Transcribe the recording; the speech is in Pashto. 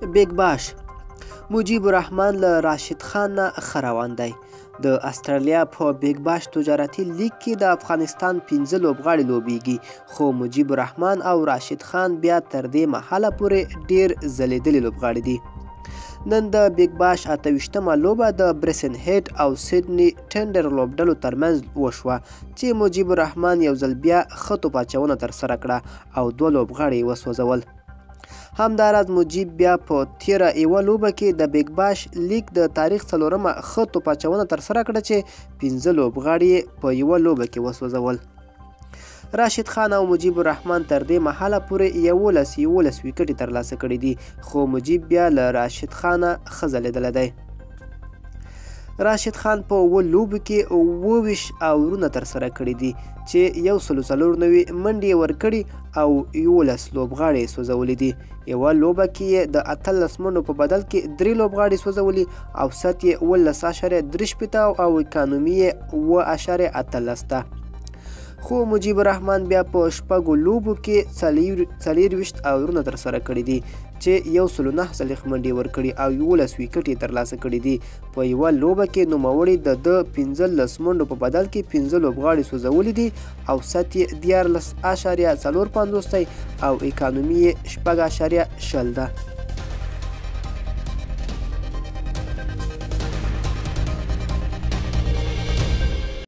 بیگ باش مجیب الرحمن له راشد خان نه ښه روان دی. د استرالیا په بیگ باش تجارتي لیګ کې د افغانستان 15 لوبغاړي لوبیږي، خو مجیب الرحمن او راشد خان بیا تر دې مهاله پورې ډیر ځلیدلي لوبغاړي دي. نن د بیگ باش 28مه لوبه د برسن هیټ او سیډني ټینډر لوبډلو ترمنځ وشوه چې مجیب الرحمن یو ځل بیا ښه توپ اچونه ترسره کړه او 2 لوبغاړي یې وسوځول. همداراز مجیب بیا په تیره یوه لوبه کې د بیگ باش لیګ د تاریخ څلورمه ښه توپ اچونه ترسره کړه چې 15 لوبغاړي یې په یوه لوبه کې وسوځول. راشد خان او مجیب الرحمن تر دې مهاله پورې 11 ویکټې ترلاسه کړي دي، خو مجیب بیا له راشد خانه ښه ځلیدلی دی. راشد خان په 7 لوبو کې 27 اورونه ترسره کړي دي چې 194 منډې یې ورکړي او 11 لوبغاړي یې سوځولي دي. یوه لوبه کې یې د 18 منډو په بدل کې 3 لوبغاړي سوځولي، اوسط یې 18.83 او اکانومي یې 7.18 ده. خو مجیب الرحمن بیا په 6 لوبو کې 24 اورونه ترسره کړي دي چې 109 ځلې منډې ورکړي او 11 ویکټې یې ترلاسه کړي دي. په یوه لوبه کې نوموړي د 15 منډو په بدل کې 15 لوبغاړي سوځولي دي، اوسط یې 14.450 او اکانومي یې 6.0 ده.